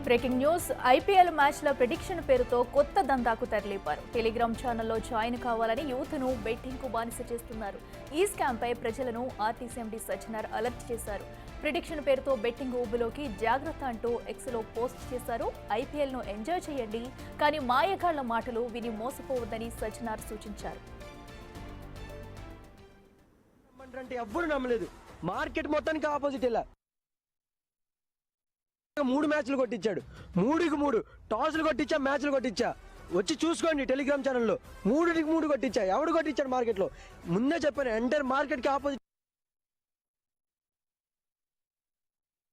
Breaking news IPL మ్యాచ్ల prediction పేరుతో కొత్త దందాకు తెరలేపారు. టెలిగ్రామ్ ఛానల్లో జాయిన్ కావాలని యువతను బెట్టింగ్కు బానిస చేస్తున్నారు. ఈ స్కామ్పై ప్రజలను ఆర్టీసీ ఎండీ సజ్జనార్ అలర్ట్ చేశారు. ప్రిడిక్షన్ పేరుతో బెట్టింగ్ ఊబులోకి జాగ్రత్త అంటూ ఎక్స్లో పోస్ట్ చేశారు. ఐపీఎల్ను ఎంజాయ్ చేయండి, కానీ మాయగాళ్ల మాటలు విని మోసపోవద్దని సజ్జనార్ సూచించారు. ఎవ్వరు నమ్మలేదు, మార్కెట్ మొత్తానికి ఆపోజిట్ ఇలా 3 మ్యాచ్లు కొట్టించాడు. 3కి 3 టాస్లు కొట్టించా, మ్యాచ్లు కొట్టించా. వచ్చి చూసుకోండి టెలిగ్రామ్ ఛానల్లో 3కి 3 కొట్టించా. ఎవడు కొట్టించాడు మార్కెట్లో? ముందే చెప్పాను, ఎంటైర్ మార్కెట్కి ఆపోజిట్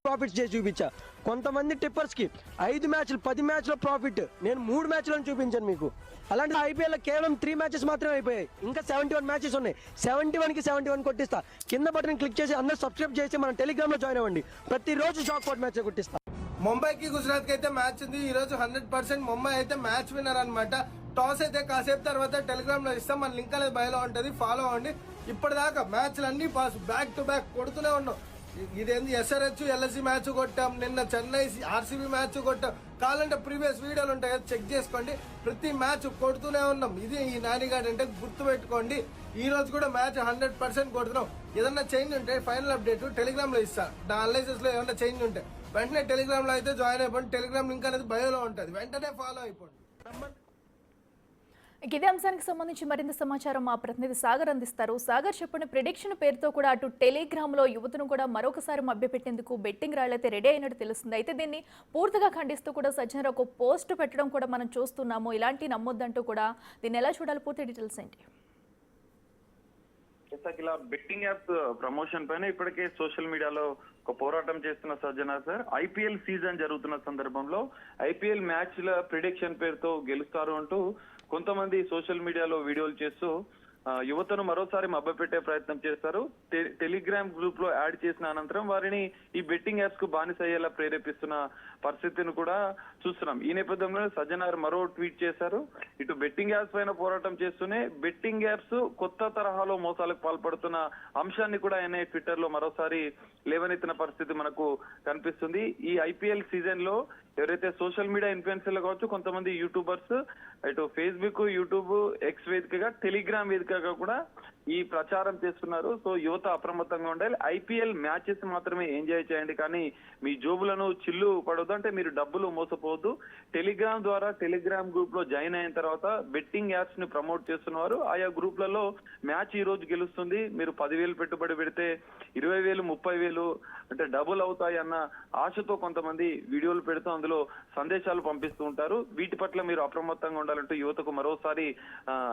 ప్రాఫిట్స్ చేసి చూపించా. కొంతమంది టిప్పర్స్కి 5 మ్యాచ్లు 10 మ్యాచ్ల ప్రాఫిట్, నేను 3 మ్యాచ్లను చూపించాను మీకు. అలాంటి ఐపీఎల్ కేవలం 3 మ్యాచెస్ మాత్రమే అయిపోయాయి. ఇంకా 71 మ్యాచెస్ ఉన్నాయి. 71కి 71 కొట్టిస్తా. కింద బటన్ క్లిక్ చేసి అందరూ సబ్స్క్రైబ్ చేసి మన టెలిగ్రామ్లో జాయిన్ అవ్వండి. ప్రతిరోజు షాక్ అవుట్ మ్యాచ్ కొట్టిస్తా. ముంబైకి గుజరాత్ కి అయితే మ్యాచ్ ఉంది ఈ రోజు. 100% ముంబై అయితే మ్యాచ్ విన్నర్ అనమాట. టాస్ అయితే కాసేపు తర్వాత టెలిగ్రామ్ లో ఇస్తాం, మన లింక్ అనేది బయలో ఉంటది, ఫాలో అవ్వండి. ఇప్పటిదాకా మ్యాచ్లు అన్ని పాస్, బ్యాక్ టు బ్యాక్ కొడుతూనే ఉన్నాం. ఇదేంది ఎస్ఆర్హెచ్ ఎల్ఎస్సి మ్యాచ్ కొట్టాం, నిన్న చెన్నై ఆర్సీబీ మ్యాచ్ కొట్టాం. కావాలంటే ప్రీవియస్ వీడియోలు ఉంటాయి కదా, చెక్ చేసుకోండి. ప్రతి మ్యాచ్ కొడుతూనే ఉన్నాం. ఇది ఈ నానిగాడు అంటే గుర్తు పెట్టుకోండి. ఈ రోజు కూడా మ్యాచ్ 100% కొడుతున్నాం. ఏదన్నా చేంజ్ ఉంటే ఫైనల్ అప్డేట్ టెలిగ్రామ్ లో ఇస్తా. నా అనాలిసిస్ లో ఏమన్నా చేంజ్ ఉంటే వెంటనే టెలిగ్రామ్ లో అయితే జాయిన్ అయిపోండి. టెలిగ్రామ్ లింక్ అనేది బయోలో ఉంటుంది, వెంటనే ఫాలో అయిపోండి. ఇదే అంశానికి సంబంధించి మరింత సమాచారం మా ప్రతినిధి సాగర్ అందిస్తారు. సాగర్, చెప్పండి, ప్రిడిక్షన్ పేరుతో కూడా అటు టెలిగ్రామ్ లో యువతను కూడా మరొకసారి మభ్యపెట్టేందుకు బెట్టింగ్ రాళ్లైతే రెడీ అయినట్టు తెలుస్తుంది. అయితే దీన్ని పూర్తిగా ఖండిస్తూ కూడా సజ్జనార్ ఒక పోస్ట్ పెట్టడం కూడా మనం చూస్తున్నాము. ఇలాంటి నమ్మొద్దంటూ కూడా దీన్ని ఎలా చూడాలి? పూర్తి డీటెయిల్స్ ఏంటి? ఇలా బెట్టింగ్ యాప్ ప్రమోషన్ పైన ఇప్పటికే సోషల్ మీడియాలో ఒక పోరాటం చేస్తున్న సజ్జనార్ సార్, ఐపీఎల్ సీజన్ జరుగుతున్న సందర్భంలో ఐపీఎల్ మ్యాచ్ల ప్రిడిక్షన్ పేరుతో గెలుస్తారు అంటూ కొంతమంది సోషల్ మీడియాలో వీడియోలు చేస్తూ యువతను మరోసారి మభ్యపెట్టే ప్రయత్నం చేస్తారు. టెలిగ్రామ్ గ్రూప్ లో యాడ్ చేసిన అనంతరం వారిని ఈ బెట్టింగ్ యాప్స్ కు బానిస అయ్యేలా ప్రేరేపిస్తున్న పరిస్థితిని కూడా చూస్తున్నాం. ఈ నేపథ్యంలో సజ్జనార్ మరో ట్వీట్ చేశారు. ఇటు బెట్టింగ్ యాప్స్ పైన పోరాటం చేస్తూనే బెట్టింగ్ యాప్స్ కొత్త తరహాలో మోసాలకు పాల్పడుతున్న అంశాన్ని కూడా ఆయన ట్విట్టర్ లో మరోసారి లేవనెత్తిన పరిస్థితి మనకు కనిపిస్తుంది. ఈ ఐపీఎల్ సీజన్ లో ఎవరైతే సోషల్ మీడియా ఇన్ఫ్లుయెన్సర్లు కావచ్చు, కొంతమంది యూట్యూబర్స్ ఇటు ఫేస్బుక్, యూట్యూబ్, ఎక్స్ వేదికగా, టెలిగ్రామ్ వేదికగా కూడా ఈ ప్రచారం చేస్తున్నారు. సో యువత అప్రమత్తంగా ఉండాలి. ఐపీఎల్ మ్యాచెస్ మాత్రమే ఎంజాయ్ చేయండి, కానీ మీ జోబులను చిల్లు పడవద్దు, అంటే మీరు డబ్బులు మోసపోవద్దు. టెలిగ్రామ్ ద్వారా టెలిగ్రామ్ గ్రూప్ లో జాయిన్ అయిన తర్వాత బెట్టింగ్ యాప్స్ ని ప్రమోట్ చేస్తున్నారు. ఆయా గ్రూప్లలో మ్యాచ్ ఈ రోజు గెలుస్తుంది, మీరు 10,000 పెట్టుబడి పెడితే 20,000, 30,000 అంటే డబుల్ అవుతాయి అన్న ఆశతో కొంతమంది వీడియోలు పెడుతూ అందులో సందేశాలు పంపిస్తూ ఉంటారు. వీటి పట్ల మీరు అప్రమత్తంగా ఉండాలంటూ యువతకు మరోసారి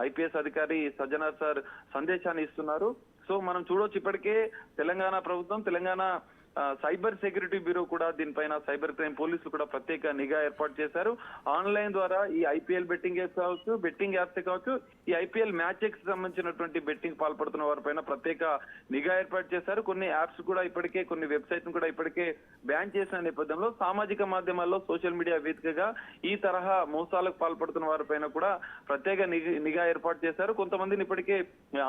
ఐపీఎస్ అధికారి సజ్జనార్ సార్ సందేశాన్ని ఇస్తున్నారు. సో మనం చూడొచ్చు, ఇప్పటికే తెలంగాణ ప్రభుత్వం, తెలంగాణ సైబర్ సెక్యూరిటీ బ్యూరో కూడా దీనిపైన సైబర్ క్రైమ్ పోలీసులు కూడా ప్రత్యేక నిఘా ఏర్పాటు చేశారు. ఆన్లైన్ ద్వారా ఈ ఐపీఎల్ బెట్టింగ్ యాప్స్ కావచ్చు, బెట్టింగ్ యాప్స్ కావచ్చు, ఈ ఐపీఎల్ మ్యాచెస్ సంబంధించినటువంటి బెట్టింగ్ పాల్పడుతున్న వారిపైన ప్రత్యేక నిఘా ఏర్పాటు చేశారు. కొన్ని యాప్స్ కూడా ఇప్పటికే, కొన్ని వెబ్సైట్స్ కూడా ఇప్పటికే బ్యాన్ చేసిన నేపథ్యంలో సామాజిక మాధ్యమాల్లో సోషల్ మీడియా వేదికగా ఈ తరహా మోసాలకు పాల్పడుతున్న వారిపైన కూడా ప్రత్యేక నిఘా ఏర్పాటు చేశారు. కొంతమందిని ఇప్పటికే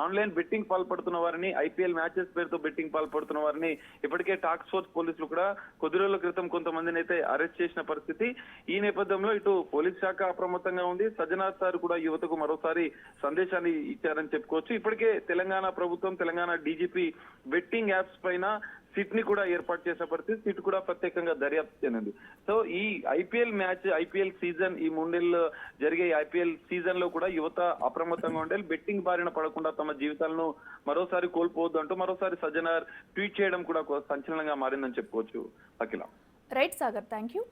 ఆన్లైన్ బెట్టింగ్ పాల్పడుతున్న వారిని, ఐపీఎల్ మ్యాచెస్ పేరుతో బెట్టింగ్ పాల్పడుతున్న వారిని ఇప్పటికే టాస్క్ ఫోర్స్ పోలీసులు కూడా కొద్ది రోజుల క్రితం కొంతమందిని అయితే అరెస్ట్ చేసిన పరిస్థితి. ఈ నేపథ్యంలో ఇటు పోలీస్ శాఖ అప్రమత్తంగా ఉంది. సజ్జనార్ సార్ కూడా యువతకు మరోసారి సందేశాన్ని ఇచ్చారని చెప్పుకోవచ్చు. ఇప్పటికే తెలంగాణ ప్రభుత్వం, తెలంగాణ డీజీపీ బెట్టింగ్ యాప్స్ పైన సిట్ ని కూడా ఏర్పాటు చేసిన పరిస్థితి. సిట్ కూడా ప్రత్యేకంగా దర్యాప్తు చేయనుంది. సో ఈ ఐపీఎల్ మ్యాచ్, ఐపీఎల్ సీజన్, ఈ 3 నెలలు జరిగే ఐపీఎల్ సీజన్ లో కూడా యువత అప్రమత్తంగా ఉండాలి. బెట్టింగ్ బారిన పడకుండా తమ జీవితాలను మరోసారి కోల్పోవద్దు అంటూ మరోసారి సజ్జనార్ ట్వీట్ చేయడం కూడా సంచలనంగా మారిందని చెప్పుకోవచ్చు. Akhila. Right Sagar, thank you.